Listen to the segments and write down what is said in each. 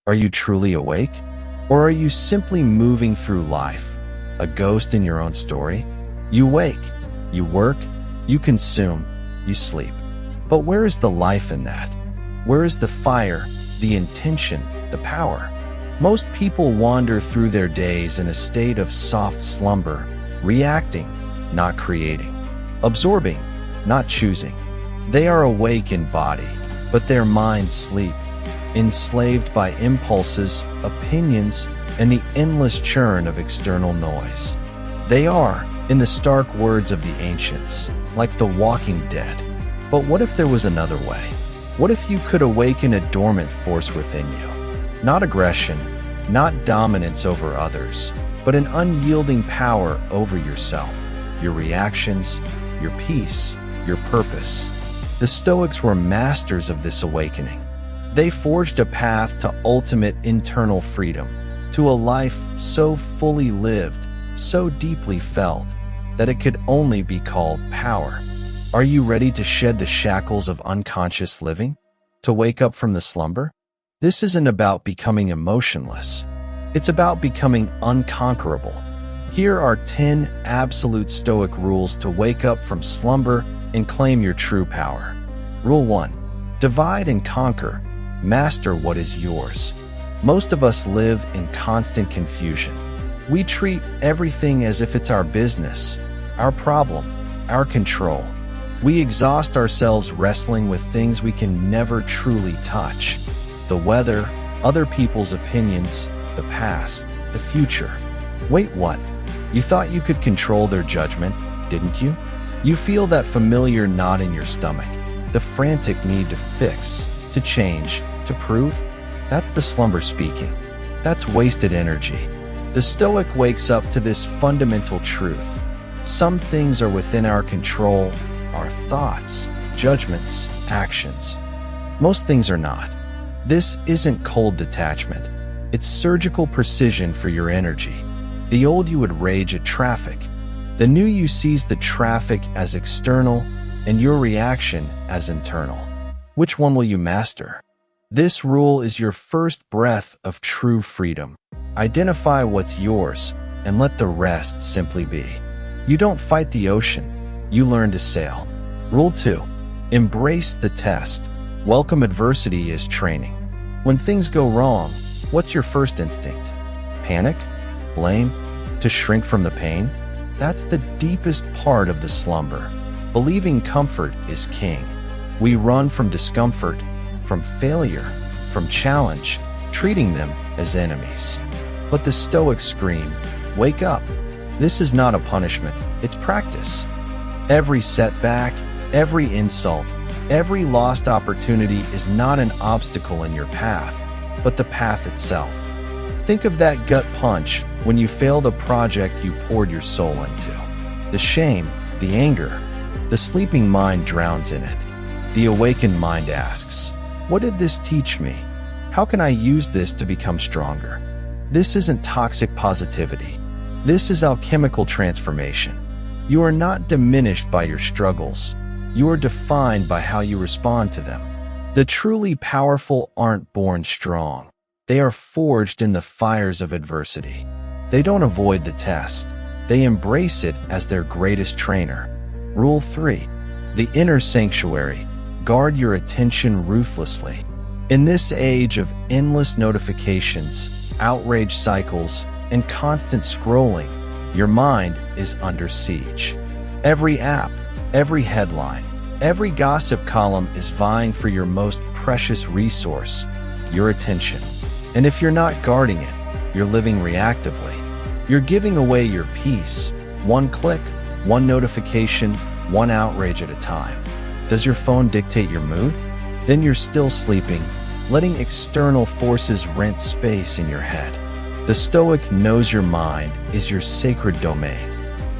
Are you truly awake? Or are you simply moving through life, a ghost in your own story? You wake, you work, you consume, you sleep. But where is the life in that? Where is the fire, the intention, the power? Most people wander through their days in a state of soft slumber, reacting, not creating, absorbing, not choosing. They are awake in body, but their minds sleep, enslaved by impulses, opinions, and the endless churn of external noise. They are, in the stark words of the ancients, like the walking dead. But what if there was another way? What if you could awaken a dormant force within you? Not aggression, not dominance over others, but an unyielding power over yourself, your reactions, your peace, your purpose. The Stoics were masters of this awakening. They forged a path to ultimate internal freedom, to a life so fully lived, so deeply felt, that it could only be called power. Are you ready to shed the shackles of unconscious living? To wake up from the slumber? This isn't about becoming emotionless. It's about becoming unconquerable. Here are 10 absolute Stoic rules to wake up from slumber and claim your true power. Rule 1. Divide and conquer. Master what is yours. Most of us live in constant confusion. We treat everything as if it's our business, our problem, our control. We exhaust ourselves wrestling with things we can never truly touch. The weather, other people's opinions, the past, the future. Wait, what? You thought you could control their judgment, didn't you? You feel that familiar knot in your stomach, the frantic need to fix, to change, to prove? That's the slumber speaking. That's wasted energy. The Stoic wakes up to this fundamental truth. Some things are within our control, our thoughts, judgments, actions. Most things are not. This isn't cold detachment. It's surgical precision for your energy. The old you would rage at traffic. The new you sees the traffic as external and your reaction as internal. Which one will you master? This rule is your first breath of true freedom. Identify what's yours and let the rest simply be. You don't fight the ocean, you learn to sail. Rule 2. Embrace the test. Welcome adversity as training. When things go wrong, what's your first instinct? Panic? Blame? To shrink from the pain? That's the deepest part of the slumber. Believing comfort is king. We run from discomfort, from failure, from challenge, treating them as enemies. But the Stoics scream, wake up. This is not a punishment, it's practice. Every setback, every insult, every lost opportunity is not an obstacle in your path, but the path itself. Think of that gut punch when you failed a project you poured your soul into. The shame, the anger, the sleeping mind drowns in it. The awakened mind asks, what did this teach me? How can I use this to become stronger? This isn't toxic positivity. This is alchemical transformation. You are not diminished by your struggles. You are defined by how you respond to them. The truly powerful aren't born strong. They are forged in the fires of adversity. They don't avoid the test. They embrace it as their greatest trainer. Rule 3. The inner sanctuary. Guard your attention ruthlessly. In this age of endless notifications, outrage cycles, and constant scrolling, your mind is under siege. Every app, every headline, every gossip column is vying for your most precious resource, your attention. And if you're not guarding it, you're living reactively. You're giving away your peace, one click, one notification, one outrage at a time. Does your phone dictate your mood? Then you're still sleeping, letting external forces rent space in your head. The Stoic knows your mind is your sacred domain.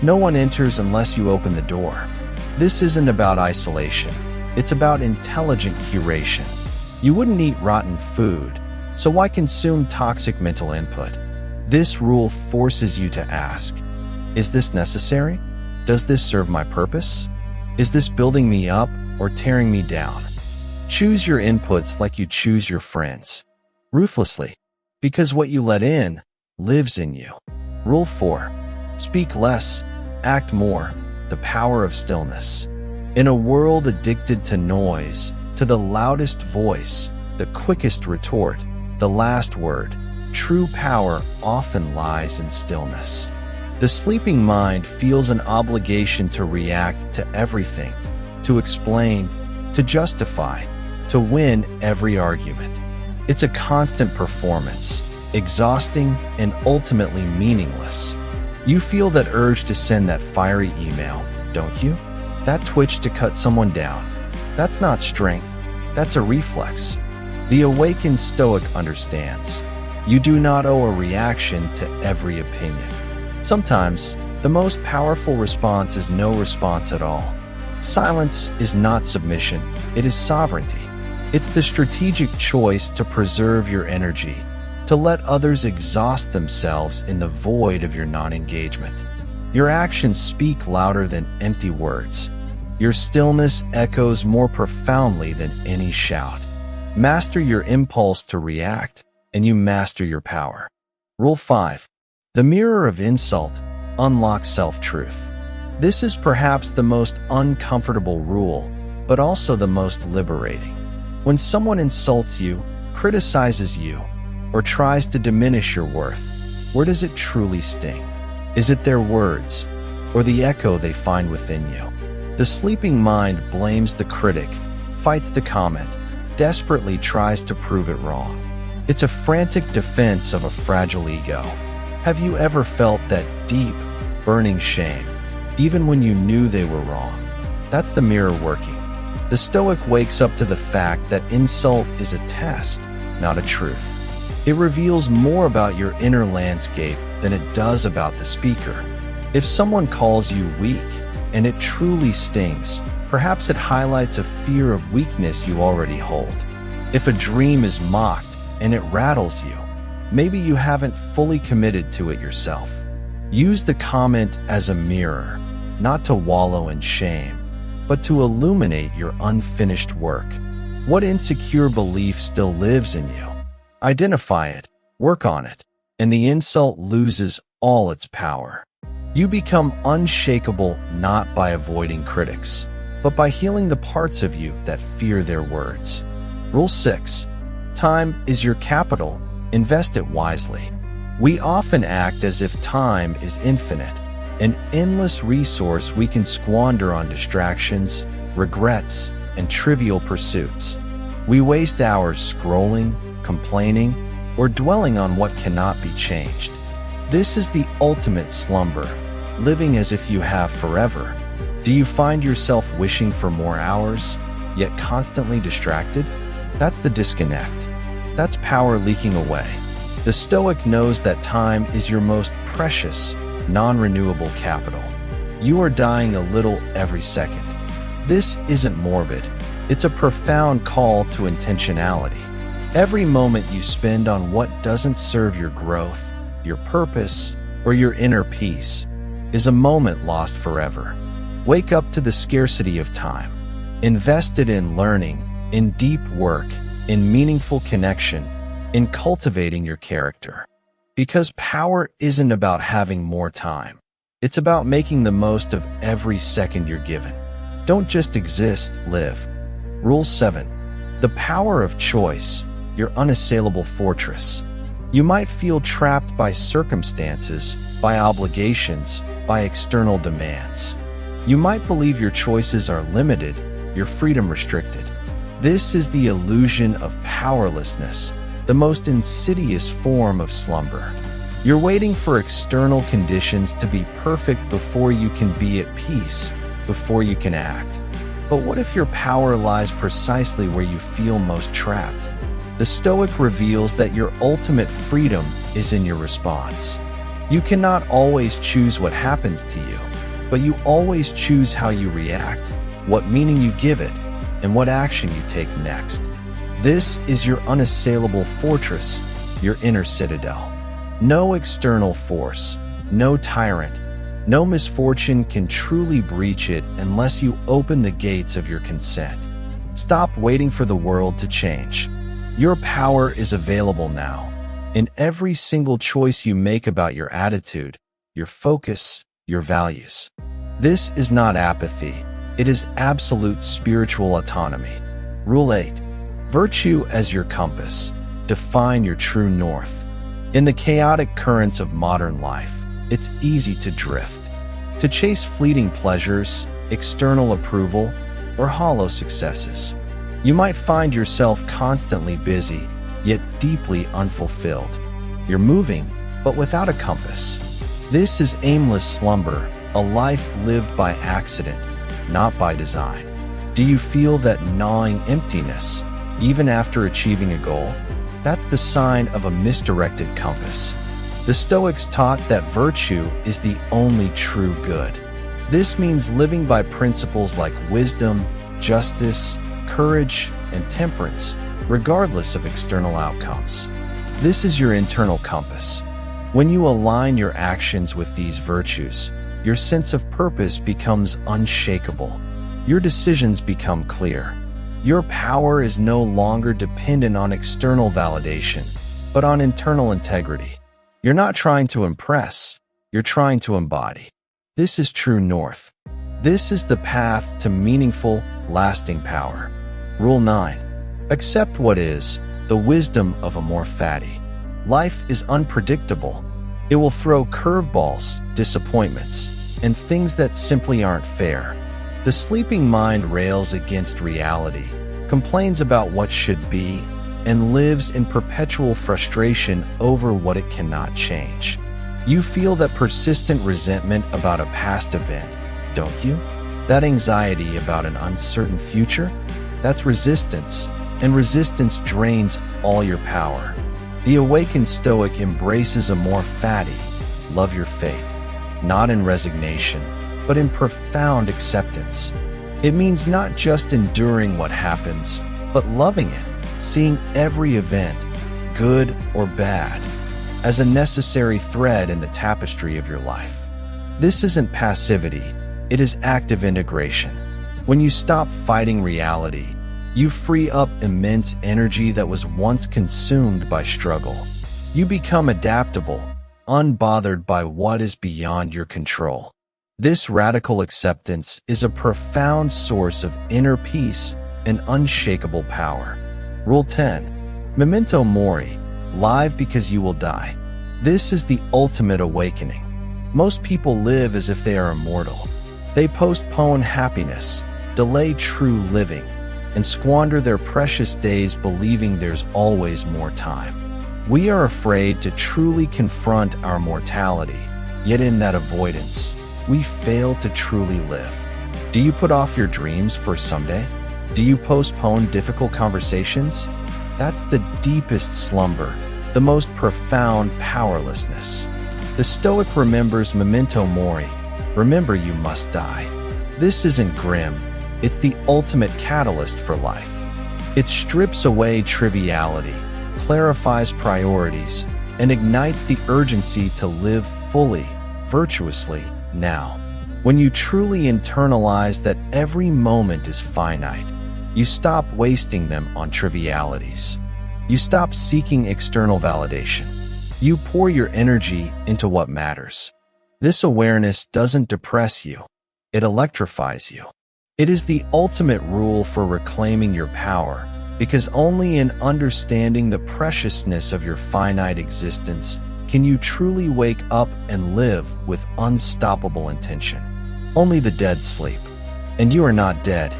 No one enters unless you open the door. This isn't about isolation. It's about intelligent curation. You wouldn't eat rotten food, so why consume toxic mental input? This rule forces you to ask, is this necessary? Does this serve my purpose? Is this building me up or tearing me down? Choose your inputs like you choose your friends. Ruthlessly, because what you let in lives in you. Rule 4. Speak less, act more. The power of stillness. In a world addicted to noise, to the loudest voice, the quickest retort, the last word, true power often lies in stillness. The sleeping mind feels an obligation to react to everything, to explain, to justify, to win every argument. It's a constant performance, exhausting and ultimately meaningless. You feel that urge to send that fiery email, don't you? That twitch to cut someone down. That's not strength, that's a reflex. The awakened Stoic understands. You do not owe a reaction to every opinion. Sometimes, the most powerful response is no response at all. Silence is not submission, it is sovereignty. It's the strategic choice to preserve your energy, to let others exhaust themselves in the void of your non-engagement. Your actions speak louder than empty words. Your stillness echoes more profoundly than any shout. Master your impulse to react, and you master your power. Rule 5. The mirror of insult. Unlock self-truth. This is perhaps the most uncomfortable rule, but also the most liberating. When someone insults you, criticizes you, or tries to diminish your worth, where does it truly sting? Is it their words, or the echo they find within you? The sleeping mind blames the critic, fights the comment, desperately tries to prove it wrong. It's a frantic defense of a fragile ego. Have you ever felt that deep, burning shame, even when you knew they were wrong? That's the mirror working. The Stoic wakes up to the fact that insult is a test, not a truth. It reveals more about your inner landscape than it does about the speaker. If someone calls you weak, and it truly stings, perhaps it highlights a fear of weakness you already hold. If a dream is mocked and it rattles you, maybe you haven't fully committed to it yourself. Use the comment as a mirror, not to wallow in shame, but to illuminate your unfinished work. What insecure belief still lives in you? Identify it, work on it, and the insult loses all its power. You become unshakable not by avoiding critics, but by healing the parts of you that fear their words. Rule 6. Time is your capital. Invest it wisely. We often act as if time is infinite, an endless resource we can squander on distractions, regrets, and trivial pursuits. We waste hours scrolling, complaining, or dwelling on what cannot be changed. This is the ultimate slumber, living as if you have forever. Do you find yourself wishing for more hours, yet constantly distracted? That's the disconnect. That's power leaking away. The Stoic knows that time is your most precious, non-renewable capital. You are dying a little every second. This isn't morbid. It's a profound call to intentionality. Every moment you spend on what doesn't serve your growth, your purpose, or your inner peace is a moment lost forever. Wake up to the scarcity of time. Invest it in learning, in deep work, in meaningful connection, in cultivating your character. Because power isn't about having more time. It's about making the most of every second you're given. Don't just exist, live. Rule 7. The power of choice, your unassailable fortress. You might feel trapped by circumstances, by obligations, by external demands. You might believe your choices are limited, your freedom restricted. This is the illusion of powerlessness, the most insidious form of slumber. You're waiting for external conditions to be perfect before you can be at peace, before you can act. But what if your power lies precisely where you feel most trapped? The Stoic reveals that your ultimate freedom is in your response. You cannot always choose what happens to you, but you always choose how you react, what meaning you give it, and what action you take next. This is your unassailable fortress, your inner citadel. No external force, no tyrant, no misfortune can truly breach it unless you open the gates of your consent. Stop waiting for the world to change. Your power is available now. In every single choice you make about your attitude, your focus, your values. This is not apathy. It is absolute spiritual autonomy. Rule 8. Virtue as your compass. Define your true north. In the chaotic currents of modern life, it's easy to drift, to chase fleeting pleasures, external approval, or hollow successes. You might find yourself constantly busy, yet deeply unfulfilled. You're moving, but without a compass. This is aimless slumber, a life lived by accident, not by design. Do you feel that gnawing emptiness, even after achieving a goal? That's the sign of a misdirected compass. The Stoics taught that virtue is the only true good. This means living by principles like wisdom, justice, courage, and temperance, regardless of external outcomes. This is your internal compass. When you align your actions with these virtues, your sense of purpose becomes unshakable. Your decisions become clear. Your power is no longer dependent on external validation, but on internal integrity. You're not trying to impress, you're trying to embody. This is true north. This is the path to meaningful, lasting power. Rule 9. Accept what is, the wisdom of a more fatty. Life is unpredictable. It will throw curveballs, disappointments, and things that simply aren't fair. The sleeping mind rails against reality, complains about what should be, and lives in perpetual frustration over what it cannot change. You feel that persistent resentment about a past event, don't you? That anxiety about an uncertain future? That's resistance, and resistance drains all your power. The awakened Stoic embraces a more fatty, love your fate, not in resignation, but in profound acceptance. It means not just enduring what happens, but loving it, seeing every event, good or bad, as a necessary thread in the tapestry of your life. This isn't passivity, it is active integration. When you stop fighting reality, you free up immense energy that was once consumed by struggle. You become adaptable, unbothered by what is beyond your control. This radical acceptance is a profound source of inner peace and unshakable power. Rule 10. Memento mori. Live because you will die. This is the ultimate awakening. Most people live as if they are immortal. They postpone happiness, delay true living, and squander their precious days believing there's always more time. We are afraid to truly confront our mortality, yet in that avoidance, we fail to truly live. Do you put off your dreams for someday? Do you postpone difficult conversations? That's the deepest slumber, the most profound powerlessness. The Stoic remembers memento mori, remember you must die. This isn't grim, it's the ultimate catalyst for life. It strips away triviality, clarifies priorities, and ignites the urgency to live fully, virtuously, now. When you truly internalize that every moment is finite, you stop wasting them on trivialities. You stop seeking external validation. You pour your energy into what matters. This awareness doesn't depress you, it electrifies you. It is the ultimate rule for reclaiming your power, because only in understanding the preciousness of your finite existence can you truly wake up and live with unstoppable intention. Only the dead sleep. And you are not dead.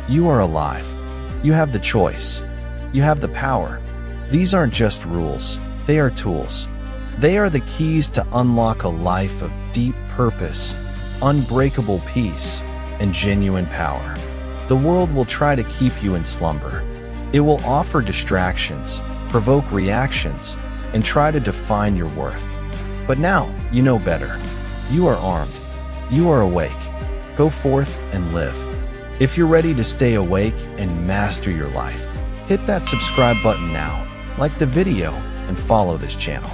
You are alive. You have the choice. You have the power. These aren't just rules, they are tools. They are the keys to unlock a life of deep purpose, unbreakable peace, and genuine power. The world will try to keep you in slumber. It will offer distractions, provoke reactions, and try to define your worth. But now, you know better. You are armed. You are awake. Go forth and live. If you're ready to stay awake and master your life, hit that subscribe button now, like the video, and follow this channel.